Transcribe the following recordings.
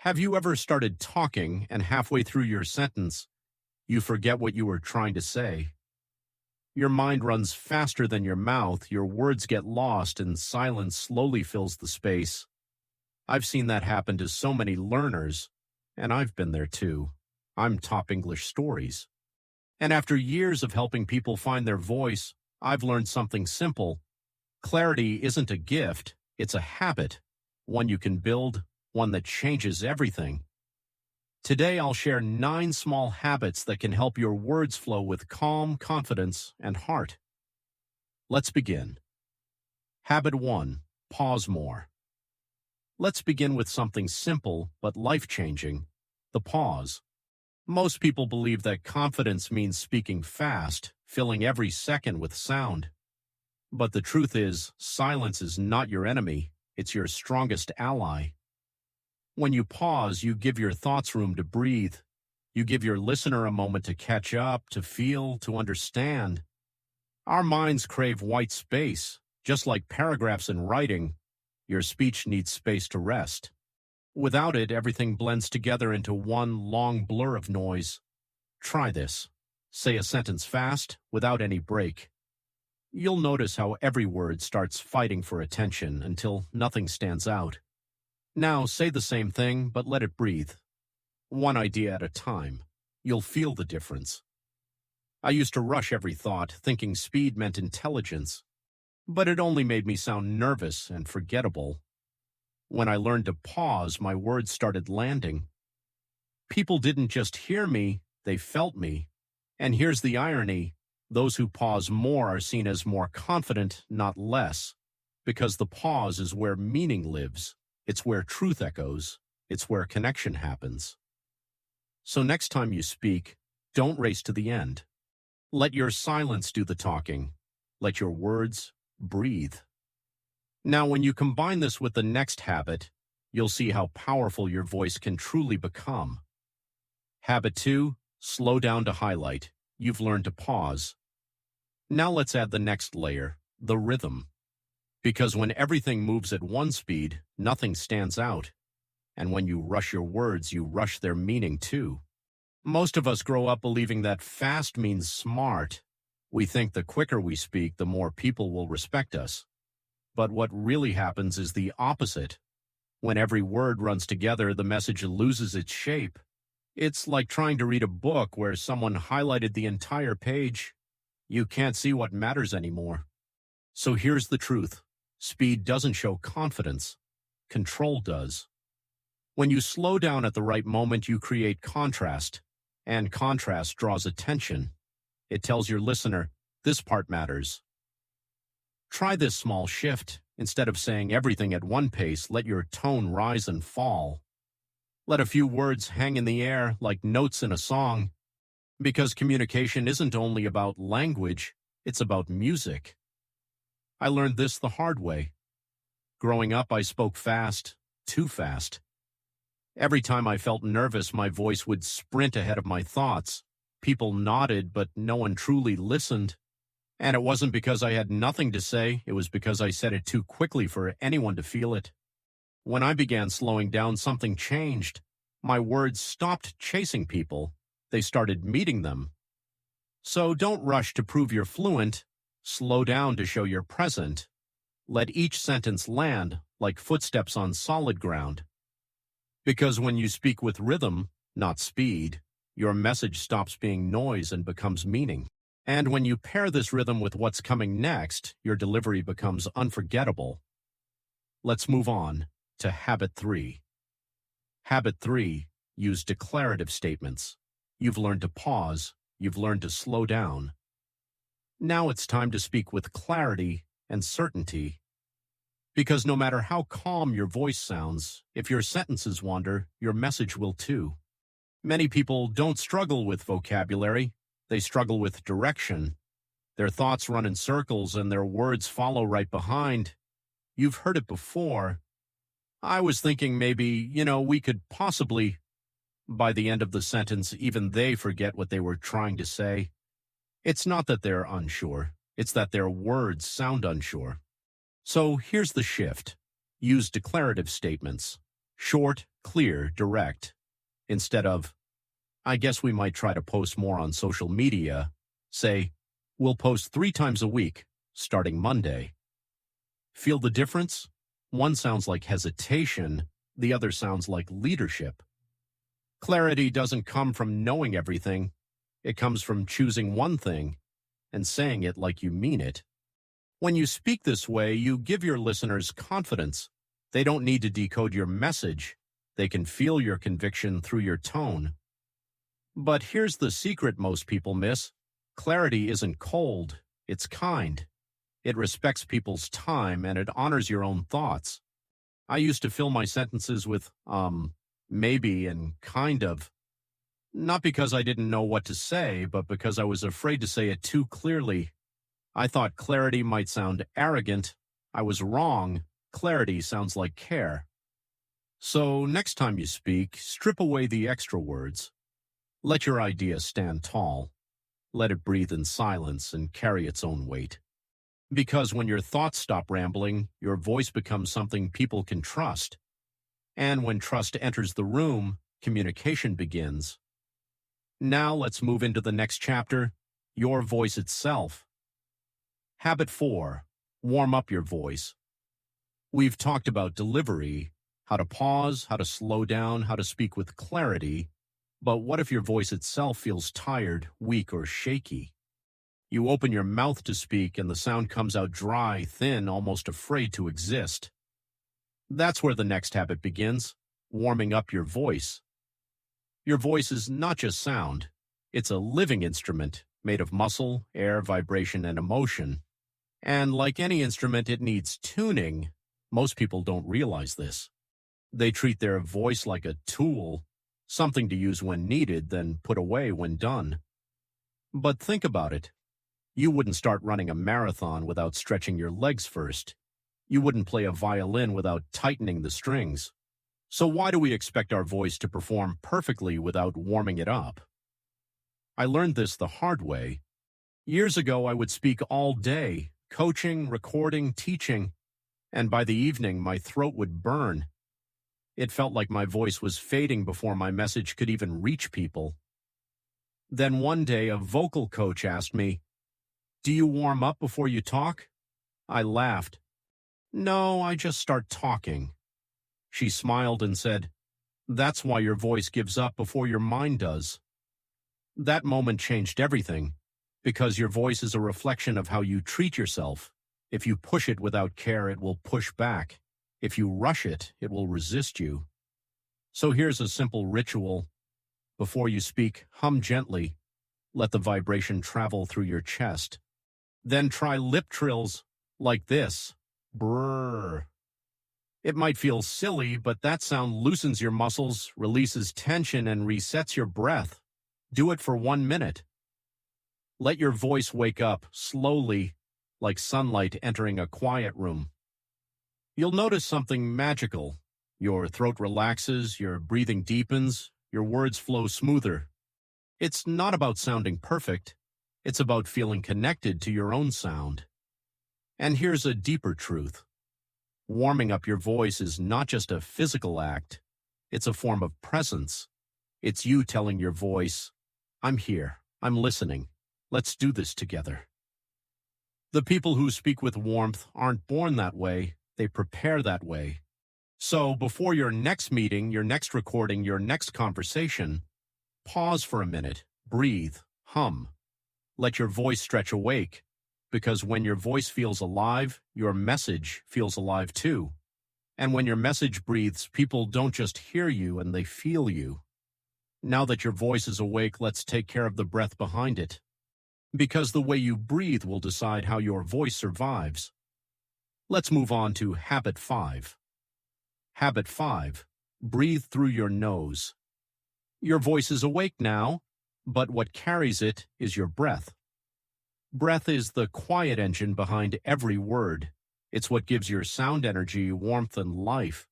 Have you ever started talking and halfway through your sentence, you forget what you were trying to say? Your mind runs faster than your mouth, your words get lost, and silence slowly fills the space. I've seen that happen to so many learners, and I've been there too. I'm Top English Stories. And after years of helping people find their voice, I've learned something simple. Clarity isn't a gift, it's a habit, one you can build, one that changes everything. Today I'll share 9 small habits that can help your words flow with calm, confidence, and heart. Let's begin. Habit 1. Pause more. Let's begin with something simple but life-changing, the pause. Most people believe that confidence means speaking fast, filling every second with sound. But the truth is, silence is not your enemy, it's your strongest ally. When you pause, you give your thoughts room to breathe. You give your listener a moment to catch up, to feel, to understand. Our minds crave white space. Just like paragraphs in writing, your speech needs space to rest. Without it, everything blends together into one long blur of noise. Try this. Say a sentence fast, without any break. You'll notice how every word starts fighting for attention until nothing stands out. Now say the same thing, but let it breathe. One idea at a time. You'll feel the difference. I used to rush every thought, thinking speed meant intelligence. But it only made me sound nervous and forgettable. When I learned to pause, my words started landing. People didn't just hear me, they felt me. And here's the irony. Those who pause more are seen as more confident, not less. Because the pause is where meaning lives. It's where truth echoes. It's where connection happens. So next time you speak, don't race to the end. Let your silence do the talking. Let your words breathe. Now, when you combine this with the next habit, you'll see how powerful your voice can truly become. Habit 2, slow down to highlight. You've learned to pause. Now let's add the next layer, the rhythm. Because when everything moves at one speed, nothing stands out. And when you rush your words, you rush their meaning too. Most of us grow up believing that fast means smart. We think the quicker we speak, the more people will respect us. But what really happens is the opposite. When every word runs together, the message loses its shape. It's like trying to read a book where someone highlighted the entire page. You can't see what matters anymore. So here's the truth. Speed doesn't show confidence. Control does. When you slow down at the right moment, you create contrast. And contrast draws attention. It tells your listener, this part matters. Try this small shift. Instead of saying everything at one pace, let your tone rise and fall. Let a few words hang in the air like notes in a song. Because communication isn't only about language, it's about music. I learned this the hard way. Growing up, I spoke fast, too fast. Every time I felt nervous, my voice would sprint ahead of my thoughts. People nodded, but no one truly listened. And it wasn't because I had nothing to say, it was because I said it too quickly for anyone to feel it. When I began slowing down, something changed. My words stopped chasing people. They started meeting them. So don't rush to prove you're fluent. Slow down to show you're present. Let each sentence land like footsteps on solid ground. Because when you speak with rhythm, not speed, your message stops being noise and becomes meaning. And when you pair this rhythm with what's coming next, your delivery becomes unforgettable. Let's move on to habit 3. Habit 3, use declarative statements. You've learned to pause. You've learned to slow down. Now it's time to speak with clarity and certainty. Because no matter how calm your voice sounds, if your sentences wander, your message will too. Many people don't struggle with vocabulary, they struggle with direction. Their thoughts run in circles and their words follow right behind. You've heard it before. I was thinking maybe, we could possibly... By the end of the sentence, even they forget what they were trying to say. It's not that they're unsure, it's that their words sound unsure. So here's the shift. Use declarative statements. Short, clear, direct. Instead of, I guess we might try to post more on social media, say, we'll post 3 times a week, starting Monday. Feel the difference? One sounds like hesitation, the other sounds like leadership. Clarity doesn't come from knowing everything. It comes from choosing one thing and saying it like you mean it. When you speak this way, you give your listeners confidence. They don't need to decode your message. They can feel your conviction through your tone. But here's the secret most people miss. Clarity isn't cold, it's kind. It respects people's time and it honors your own thoughts. I used to fill my sentences with, maybe and kind of. Not because I didn't know what to say, but because I was afraid to say it too clearly. I thought clarity might sound arrogant. I was wrong. Clarity sounds like care. So next time you speak, strip away the extra words. Let your idea stand tall. Let it breathe in silence and carry its own weight. Because when your thoughts stop rambling, your voice becomes something people can trust. And when trust enters the room, communication begins. Now let's move into the next chapter, your voice itself. Habit 4, warm up your voice. We've talked about delivery, how to pause, how to slow down, how to speak with clarity. But what if your voice itself feels tired, weak, or shaky? You open your mouth to speak and the sound comes out dry, thin, almost afraid to exist. That's where the next habit begins, warming up your voice. Your voice is not just sound. It's a living instrument made of muscle, air, vibration, and emotion. And like any instrument, it needs tuning. Most people don't realize this. They treat their voice like a tool, something to use when needed, then put away when done. But think about it. You wouldn't start running a marathon without stretching your legs first. You wouldn't play a violin without tightening the strings. So why do we expect our voice to perform perfectly without warming it up? I learned this the hard way. Years ago, I would speak all day, coaching, recording, teaching, and by the evening, my throat would burn. It felt like my voice was fading before my message could even reach people. Then one day, a vocal coach asked me, "Do you warm up before you talk?" I laughed. "No, I just start talking." She smiled and said, "That's why your voice gives up before your mind does." That moment changed everything, because your voice is a reflection of how you treat yourself. If you push it without care, it will push back. If you rush it, it will resist you. So here's a simple ritual. Before you speak, hum gently. Let the vibration travel through your chest. Then try lip trills like this. Brrr. It might feel silly, but that sound loosens your muscles, releases tension, and resets your breath. Do it for 1 minute. Let your voice wake up slowly, like sunlight entering a quiet room. You'll notice something magical. Your throat relaxes, your breathing deepens, your words flow smoother. It's not about sounding perfect. It's about feeling connected to your own sound. And here's a deeper truth. Warming up your voice is not just a physical act. It's a form of presence. It's you telling your voice, "I'm here. I'm listening. Let's do this together." The people who speak with warmth aren't born that way. They prepare that way. So before your next meeting, your next recording, your next conversation, pause for a minute, breathe, hum. Let your voice stretch awake, because when your voice feels alive, your message feels alive too. And when your message breathes, people don't just hear you and they feel you. Now that your voice is awake, let's take care of the breath behind it. Because the way you breathe will decide how your voice survives. Let's move on to habit 5. Habit 5. Breathe through your nose. Your voice is awake now, but what carries it is your breath. Breath is the quiet engine behind every word. It's what gives your sound energy, warmth, and life.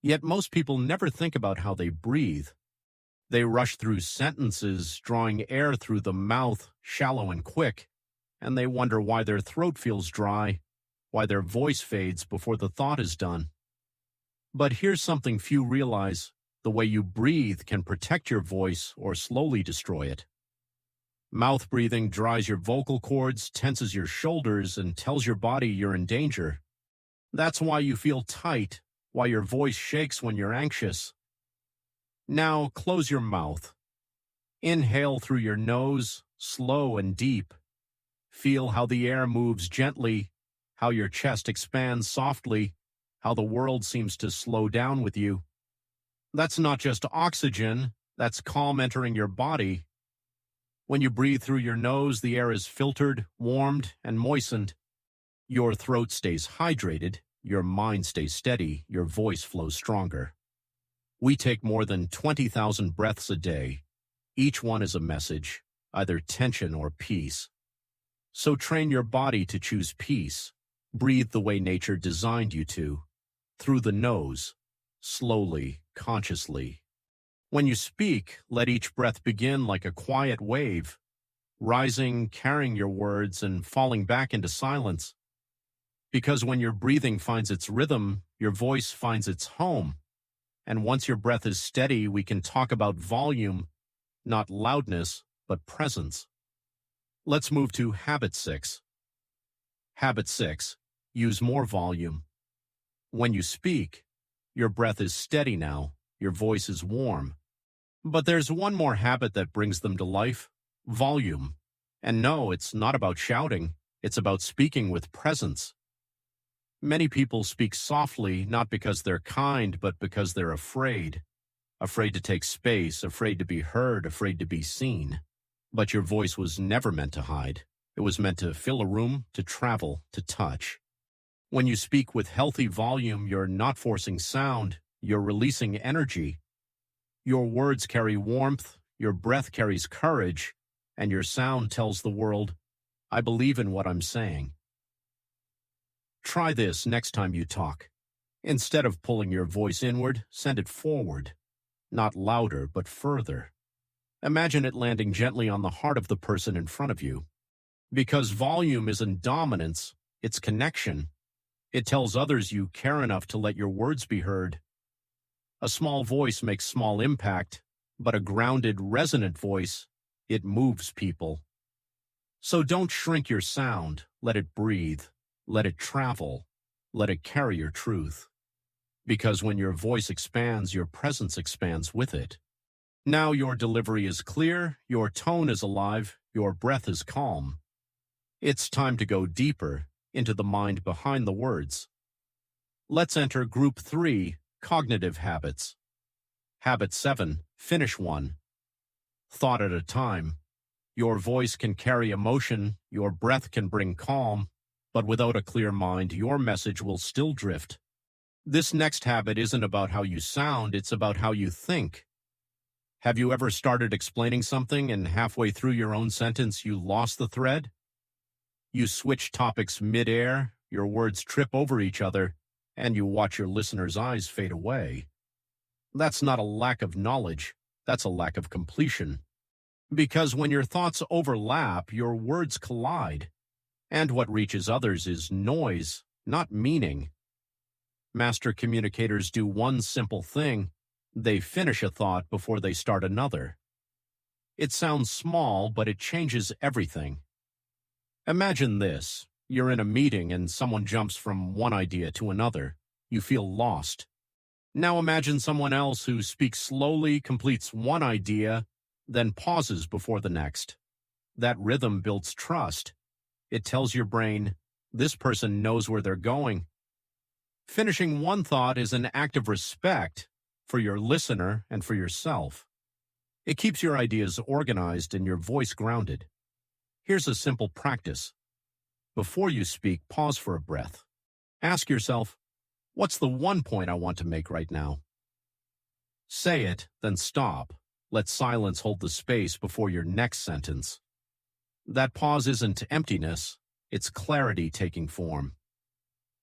Yet most people never think about how they breathe. They rush through sentences, drawing air through the mouth, shallow and quick, and they wonder why their throat feels dry, why their voice fades before the thought is done. But here's something few realize. The way you breathe can protect your voice or slowly destroy it. Mouth breathing dries your vocal cords, tenses your shoulders, and tells your body you're in danger. That's why you feel tight, why your voice shakes when you're anxious. Now close your mouth. Inhale through your nose, slow and deep. Feel how the air moves gently, how your chest expands softly, how the world seems to slow down with you. That's not just oxygen, that's calm entering your body. When you breathe through your nose, the air is filtered, warmed, and moistened. Your throat stays hydrated, your mind stays steady, your voice flows stronger. We take more than 20,000 breaths a day. Each one is a message, either tension or peace. So train your body to choose peace. Breathe the way nature designed you to, through the nose, slowly, consciously. When you speak, let each breath begin like a quiet wave, rising, carrying your words, and falling back into silence. Because when your breathing finds its rhythm, your voice finds its home. And once your breath is steady, we can talk about volume, not loudness, but presence. Let's move to Habit 6. Habit 6. Use more volume. When you speak, your breath is steady now, your voice is warm. But there's one more habit that brings them to life: volume. And no, it's not about shouting, it's about speaking with presence. Many people speak softly, not because they're kind, but because they're afraid. Afraid to take space, afraid to be heard, afraid to be seen. But your voice was never meant to hide. It was meant to fill a room, to travel, to touch. When you speak with healthy volume, you're not forcing sound, you're releasing energy. Your words carry warmth, your breath carries courage, and your sound tells the world, I believe in what I'm saying. Try this next time you talk. Instead of pulling your voice inward, send it forward. Not louder, but further. Imagine it landing gently on the heart of the person in front of you. Because volume isn't dominance, it's connection. It tells others you care enough to let your words be heard. A small voice makes small impact, but a grounded, resonant voice, it moves people. So don't shrink your sound, let it breathe, let it travel, let it carry your truth. Because when your voice expands, your presence expands with it. Now your delivery is clear, your tone is alive, your breath is calm. It's time to go deeper into the mind behind the words. Let's enter Group 3, Cognitive Habits. Habit 7, Finish 1. Thought at a time. Your voice can carry emotion, your breath can bring calm, but without a clear mind, your message will still drift. This next habit isn't about how you sound, it's about how you think. Have you ever started explaining something and halfway through your own sentence you lost the thread? You switch topics mid-air, your words trip over each other, and you watch your listener's eyes fade away. That's not a lack of knowledge, that's a lack of completion. Because when your thoughts overlap, your words collide. And what reaches others is noise, not meaning. Master communicators do one simple thing: they finish a thought before they start another. It sounds small, but it changes everything. Imagine this. You're in a meeting and someone jumps from one idea to another. You feel lost. Now imagine someone else who speaks slowly, completes one idea, then pauses before the next. That rhythm builds trust. It tells your brain, this person knows where they're going. Finishing one thought is an act of respect for your listener and for yourself. It keeps your ideas organized and your voice grounded. Here's a simple practice. Before you speak, pause for a breath. Ask yourself, what's the one point I want to make right now? Say it, then stop. Let silence hold the space before your next sentence. That pause isn't emptiness, it's clarity taking form.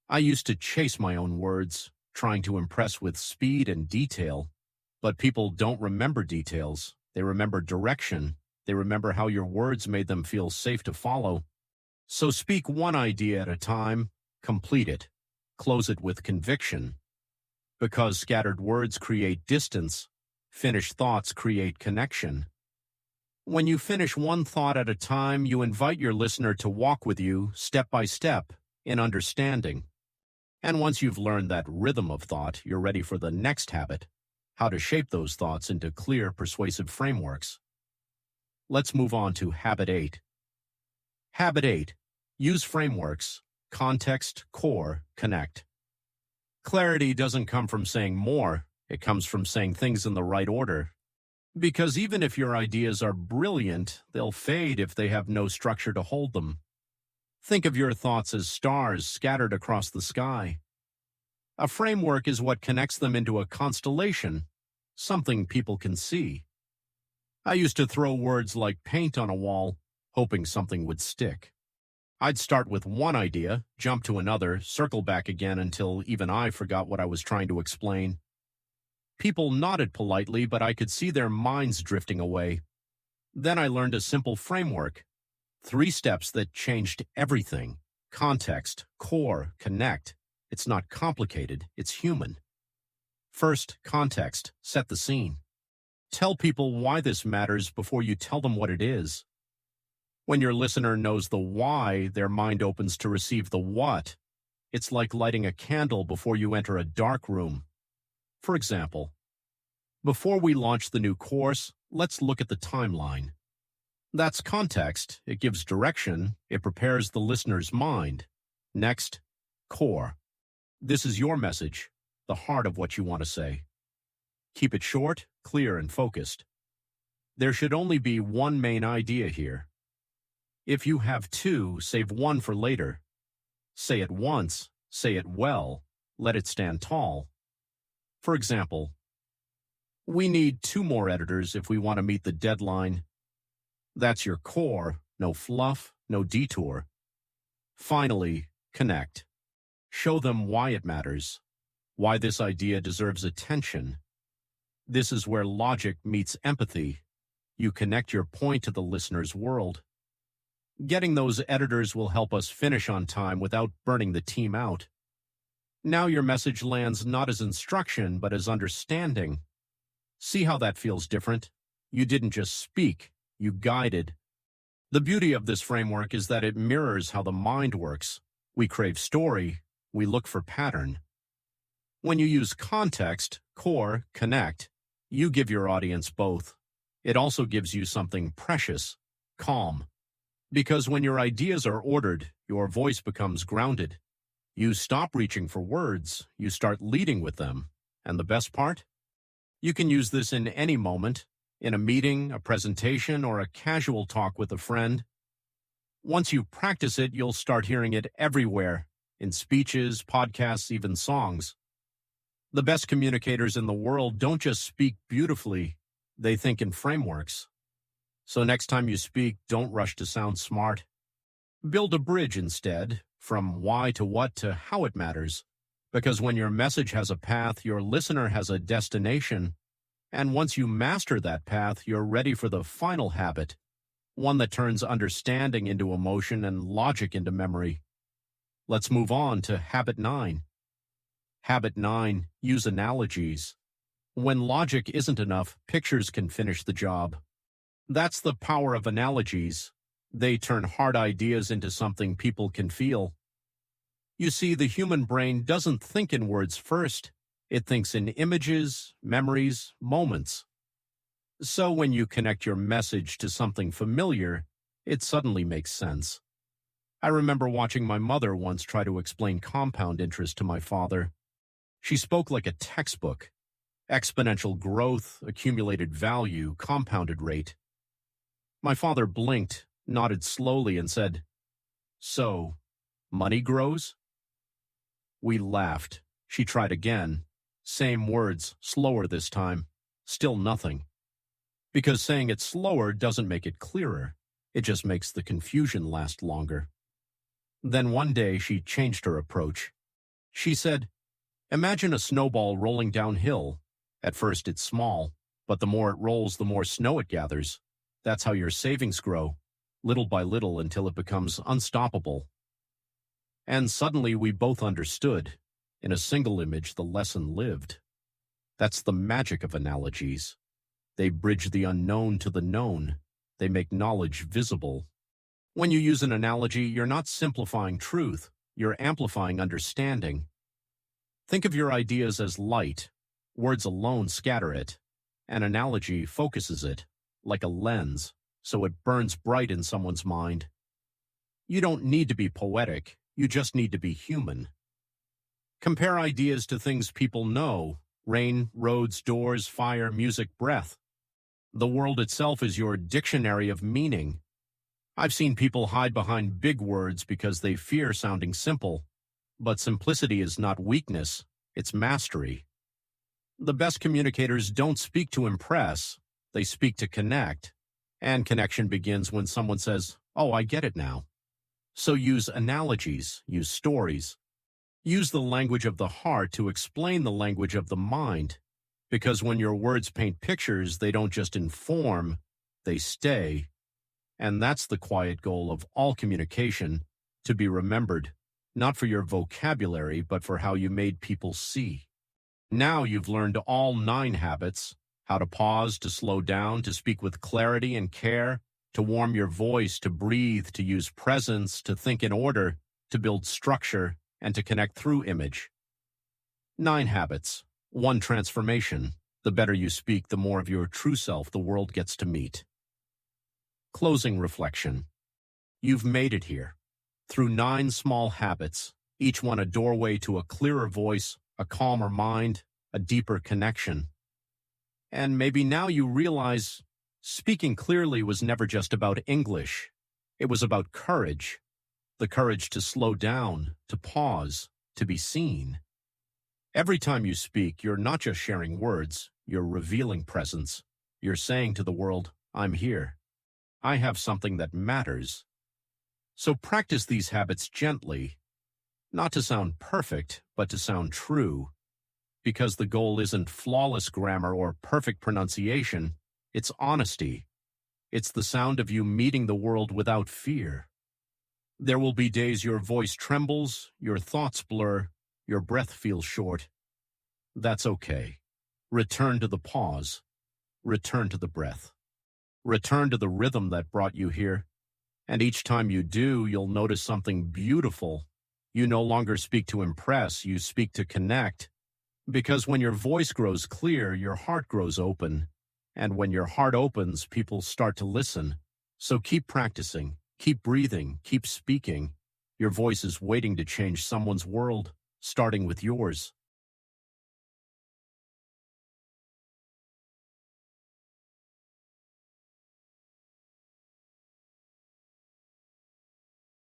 I used to chase my own words, trying to impress with speed and detail. But people don't remember details, they remember direction. They remember how your words made them feel safe to follow. So speak one idea at a time, complete it, close it with conviction. Because scattered words create distance, finished thoughts create connection. When you finish one thought at a time, you invite your listener to walk with you step by step in understanding. And once you've learned that rhythm of thought, you're ready for the next habit, how to shape those thoughts into clear, persuasive frameworks. Let's move on to Habit 8. Habit 8. Use frameworks. Context, core, connect. Clarity doesn't come from saying more, it comes from saying things in the right order. Because even if your ideas are brilliant, they'll fade if they have no structure to hold them. Think of your thoughts as stars scattered across the sky. A framework is what connects them into a constellation, something people can see. I used to throw words like paint on a wall, hoping something would stick. I'd start with one idea, jump to another, circle back again until even I forgot what I was trying to explain. People nodded politely, but I could see their minds drifting away. Then I learned a simple framework. 3 steps that changed everything. Context, core, connect. It's not complicated, it's human. First, context. Set the scene. Tell people why this matters before you tell them what it is. When your listener knows the why, their mind opens to receive the what. It's like lighting a candle before you enter a dark room. For example, before we launch the new course, let's look at the timeline. That's context. It gives direction. It prepares the listener's mind. Next, core. This is your message, the heart of what you want to say. Keep it short, clear, and focused. There should only be one main idea here. If you have 2, save 1 for later. Say it once, say it well, let it stand tall. For example, we need 2 more editors if we want to meet the deadline. That's your core, no fluff, no detour. Finally, connect. Show them why it matters, why this idea deserves attention. This is where logic meets empathy. You connect your point to the listener's world. Getting those editors will help us finish on time without burning the team out. Now your message lands not as instruction, but as understanding. See how that feels different? You didn't just speak, you guided. The beauty of this framework is that it mirrors how the mind works. We crave story, we look for pattern. When you use context, core, connect, you give your audience both. It also gives you something precious, calm. Because when your ideas are ordered, your voice becomes grounded. You stop reaching for words, you start leading with them. And the best part? You can use this in any moment, in a meeting, a presentation, or a casual talk with a friend. Once you practice it, you'll start hearing it everywhere, in speeches, podcasts, even songs. The best communicators in the world don't just speak beautifully, they think in frameworks. So next time you speak, don't rush to sound smart. Build a bridge instead, from why to what to how it matters. Because when your message has a path, your listener has a destination. And once you master that path, you're ready for the final habit, one that turns understanding into emotion and logic into memory. Let's move on to Habit 9. Habit 9. Use analogies. When logic isn't enough, pictures can finish the job. That's the power of analogies. They turn hard ideas into something people can feel. You see, the human brain doesn't think in words first. It thinks in images, memories, moments. So when you connect your message to something familiar, it suddenly makes sense. I remember watching my mother once try to explain compound interest to my father. She spoke like a textbook. Exponential growth, accumulated value, compounded rate. My father blinked, nodded slowly, and said, "So, money grows?" We laughed. She tried again. Same words, slower this time. Still nothing. Because saying it slower doesn't make it clearer. It just makes the confusion last longer. Then one day she changed her approach. She said, "Imagine a snowball rolling downhill. At first it's small, but the more it rolls, the more snow it gathers. That's how your savings grow, little by little until it becomes unstoppable." And suddenly we both understood. In a single image, the lesson lived. That's the magic of analogies. They bridge the unknown to the known. They make knowledge visible. When you use an analogy, you're not simplifying truth. You're amplifying understanding. Think of your ideas as light. Words alone scatter it. An analogy focuses it, like a lens, so it burns bright in someone's mind. You don't need to be poetic. You just need to be human. Compare ideas to things people know: rain, roads, doors, fire, music, breath. The world itself is your dictionary of meaning. I've seen people hide behind big words because they fear sounding simple. But simplicity is not weakness, it's mastery. The best communicators don't speak to impress, they speak to connect. And connection begins when someone says, "Oh, I get it now." So use analogies, use stories. Use the language of the heart to explain the language of the mind. Because when your words paint pictures, they don't just inform, they stay. And that's the quiet goal of all communication, to be remembered, not for your vocabulary, but for how you made people see. Now you've learned all 9 habits: how to pause, to slow down, to speak with clarity and care, to warm your voice, to breathe, to use presence, to think in order, to build structure, and to connect through image. 9 habits, 1 transformation. The better you speak, the more of your true self the world gets to meet. Closing reflection. You've made it here. Through 9 small habits, each one a doorway to a clearer voice, a calmer mind, a deeper connection. And maybe now you realize speaking clearly was never just about English. It was about courage. The courage to slow down, to pause, to be seen. Every time you speak, you're not just sharing words, you're revealing presence. You're saying to the world, "I'm here. I have something that matters." So practice these habits gently, not to sound perfect, but to sound true. Because the goal isn't flawless grammar or perfect pronunciation, it's honesty. It's the sound of you meeting the world without fear. There will be days your voice trembles, your thoughts blur, your breath feels short. That's okay. Return to the pause. Return to the breath. Return to the rhythm that brought you here. And each time you do, you'll notice something beautiful. You no longer speak to impress, you speak to connect. Because when your voice grows clear, your heart grows open. And when your heart opens, people start to listen. So keep practicing, keep breathing, keep speaking. Your voice is waiting to change someone's world, starting with yours.